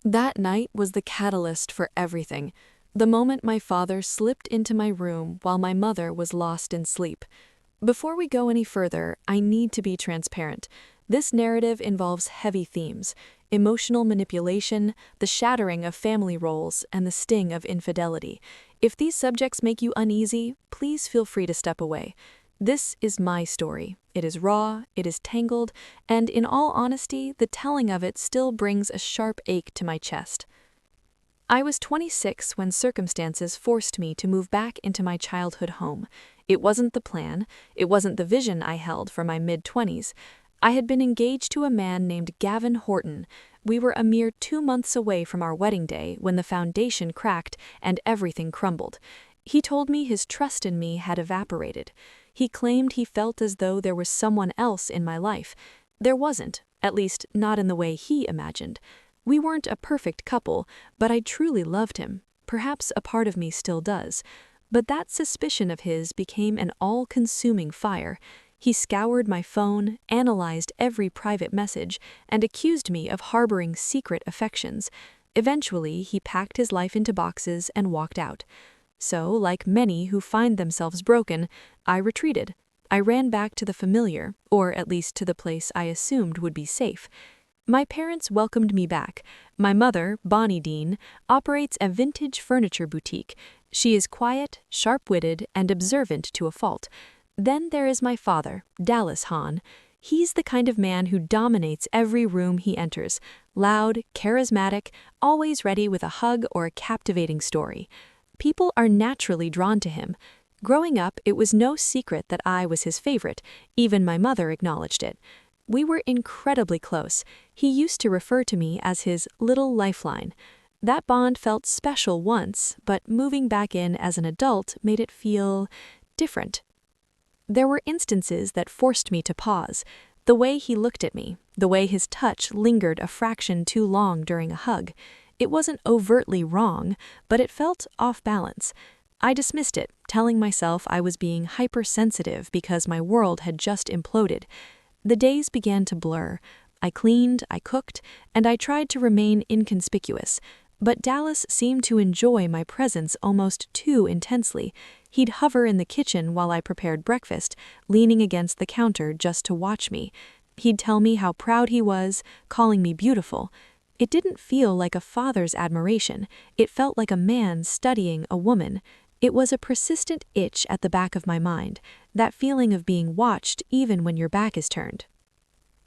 That night was the catalyst for everything. The moment my father slipped into my room while my mother was lost in sleep. Before we go any further, I need to be transparent. This narrative involves heavy themes: emotional manipulation, the shattering of family roles, and the sting of infidelity. If these subjects make you uneasy, please feel free to step away. This is my story. It is raw, it is tangled, and in all honesty, the telling of it still brings a sharp ache to my chest. I was 26 when circumstances forced me to move back into my childhood home. It wasn't the plan, it wasn't the vision I held for my mid-20s. I had been engaged to a man named Gavin Horton. We were a mere 2 months away from our wedding day when the foundation cracked and everything crumbled. He told me his trust in me had evaporated. He claimed he felt as though there was someone else in my life. There wasn't, at least not in the way he imagined. We weren't a perfect couple, but I truly loved him. Perhaps a part of me still does. But that suspicion of his became an all-consuming fire. He scoured my phone, analyzed every private message, and accused me of harboring secret affections. Eventually, he packed his life into boxes and walked out. So, like many who find themselves broken, I retreated. I ran back to the familiar, or at least to the place I assumed would be safe. My parents welcomed me back. My mother, Bonnie Dean, operates a vintage furniture boutique. She is quiet, sharp-witted, and observant to a fault. Then there is my father, Dallas Hahn. He's the kind of man who dominates every room he enters. Loud, charismatic, always ready with a hug or a captivating story. People are naturally drawn to him. Growing up, it was no secret that I was his favorite. Even my mother acknowledged it. We were incredibly close. He used to refer to me as his little lifeline. That bond felt special once, but moving back in as an adult made it feel different. There were instances that forced me to pause. The way he looked at me, the way his touch lingered a fraction too long during a hug. It wasn't overtly wrong, but it felt off balance. I dismissed it, telling myself I was being hypersensitive because my world had just imploded. The days began to blur. I cleaned, I cooked, and I tried to remain inconspicuous. But Dallas seemed to enjoy my presence almost too intensely. He'd hover in the kitchen while I prepared breakfast, leaning against the counter just to watch me. He'd tell me how proud he was, calling me beautiful. It didn't feel like a father's admiration. It felt like a man studying a woman. It was a persistent itch at the back of my mind, that feeling of being watched even when your back is turned.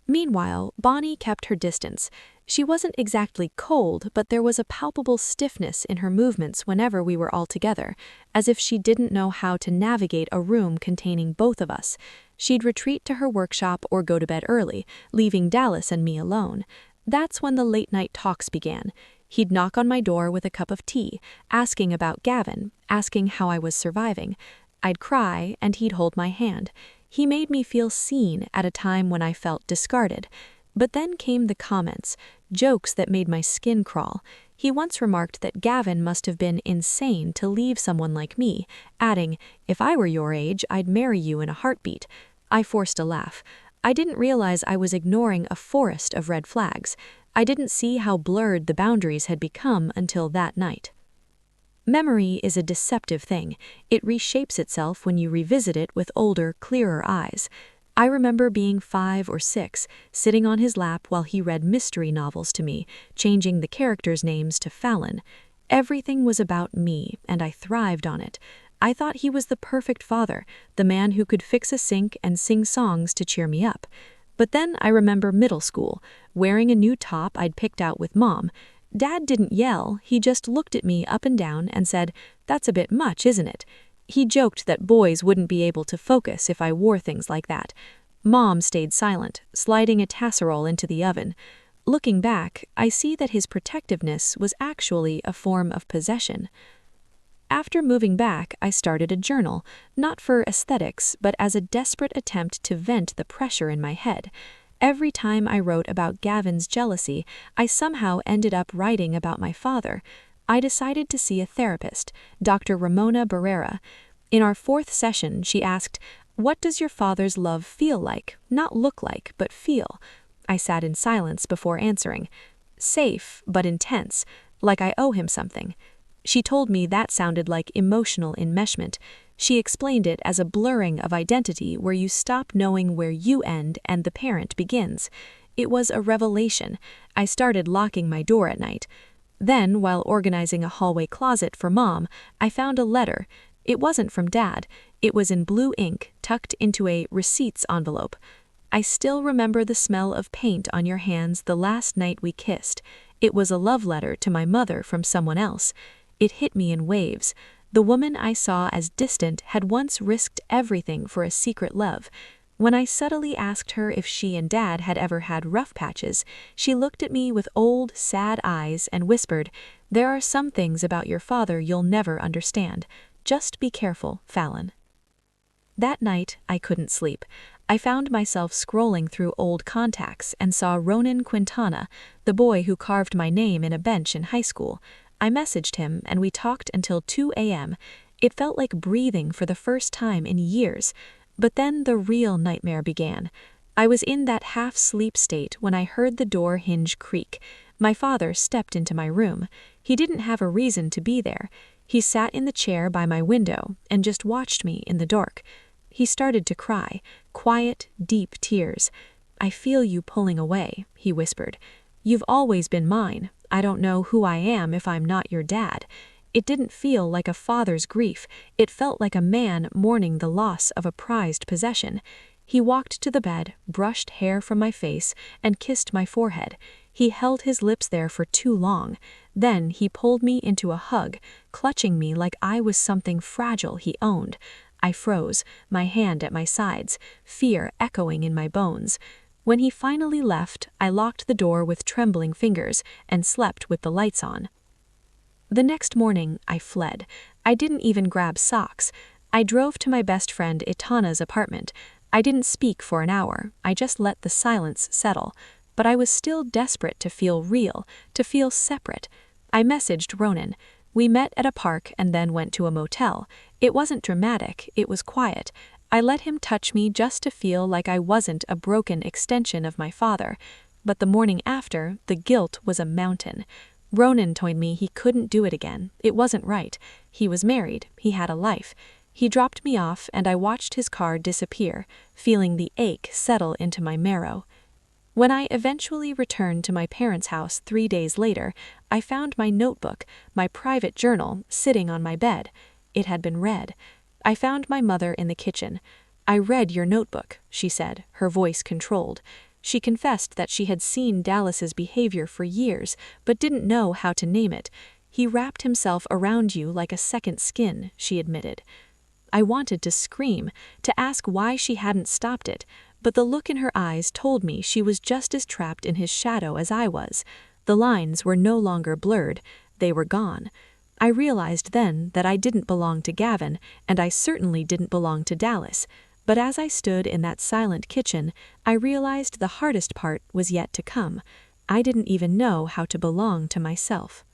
Meanwhile, Bonnie kept her distance. She wasn't exactly cold, but there was a palpable stiffness in her movements whenever we were all together, as if she didn't know how to navigate a room containing both of us. She'd retreat to her workshop or go to bed early, leaving Dallas and me alone. That's when the late-night talks began. He'd knock on my door with a cup of tea, asking about Gavin, asking how I was surviving. I'd cry, and he'd hold my hand. He made me feel seen at a time when I felt discarded. But then came the comments, jokes that made my skin crawl. He once remarked that Gavin must have been insane to leave someone like me, adding, "If I were your age, I'd marry you in a heartbeat." I forced a laugh. I didn't realize I was ignoring a forest of red flags. I didn't see how blurred the boundaries had become until that night. Memory is a deceptive thing. It reshapes itself when you revisit it with older, clearer eyes. I remember being 5 or 6, sitting on his lap while he read mystery novels to me, changing the characters' names to Fallon. Everything was about me, and I thrived on it. I thought he was the perfect father, the man who could fix a sink and sing songs to cheer me up. But then I remember middle school, wearing a new top I'd picked out with Mom. Dad didn't yell, he just looked at me up and down and said, "That's a bit much, isn't it?" He joked that boys wouldn't be able to focus if I wore things like that. Mom stayed silent, sliding a casserole into the oven. Looking back, I see that his protectiveness was actually a form of possession. After moving back, I started a journal, not for aesthetics, but as a desperate attempt to vent the pressure in my head. Every time I wrote about Gavin's jealousy, I somehow ended up writing about my father. I decided to see a therapist, Dr. Ramona Barrera. In our 4th session, she asked, "What does your father's love feel like? Not look like, but feel." I sat in silence before answering. safe but intense, like I owe him something. She told me that sounded like emotional enmeshment. She explained it as a blurring of identity where you stop knowing where you end and the parent begins. It was a revelation. I started locking my door at night. Then, while organizing a hallway closet for Mom, I found a letter. It wasn't from Dad. It was in blue ink, tucked into a receipts envelope. I still remember the smell of paint on your hands the last night we kissed. It was a love letter to my mother from someone else. It hit me in waves. The woman I saw as distant had once risked everything for a secret love. When I subtly asked her if she and Dad had ever had rough patches, she looked at me with old, sad eyes and whispered, "There are some things about your father you'll never understand. Just be careful, Fallon." That night, I couldn't sleep. I found myself scrolling through old contacts and saw Ronan Quintana, the boy who carved my name in a bench in high school. I messaged him and we talked until 2 a.m. It felt like breathing for the first time in years. But then the real nightmare began. I was in that half-sleep state when I heard the door hinge creak. My father stepped into my room. He didn't have a reason to be there. He sat in the chair by my window and just watched me in the dark. He started to cry, quiet, deep tears. "I feel you pulling away," he whispered. "You've always been mine. I don't know who I am if I'm not your dad." It didn't feel like a father's grief. It felt like a man mourning the loss of a prized possession. He walked to the bed, brushed hair from my face, and kissed my forehead. He held his lips there for too long. Then he pulled me into a hug, clutching me like I was something fragile he owned. I froze, my hand at my sides, fear echoing in my bones. When he finally left, I locked the door with trembling fingers and slept with the lights on. The next morning, I fled. I didn't even grab socks. I drove to my best friend Itana's apartment. I didn't speak for an hour. I just let the silence settle. But I was still desperate to feel real, to feel separate. I messaged Ronan. We met at a park and then went to a motel. It wasn't dramatic, it was quiet. I let him touch me just to feel like I wasn't a broken extension of my father. But the morning after, the guilt was a mountain. Ronan told me he couldn't do it again. It wasn't right. He was married. He had a life. He dropped me off and I watched his car disappear, feeling the ache settle into my marrow. When I eventually returned to my parents' house 3 days later, I found my notebook, my private journal, sitting on my bed. It had been read. I found my mother in the kitchen. "I read your notebook," she said, her voice controlled. She confessed that she had seen Dallas's behavior for years, but didn't know how to name it. "He wrapped himself around you like a second skin," she admitted. I wanted to scream, to ask why she hadn't stopped it, but the look in her eyes told me she was just as trapped in his shadow as I was. The lines were no longer blurred, they were gone. I realized then that I didn't belong to Gavin, and I certainly didn't belong to Dallas. But as I stood in that silent kitchen, I realized the hardest part was yet to come. I didn't even know how to belong to myself.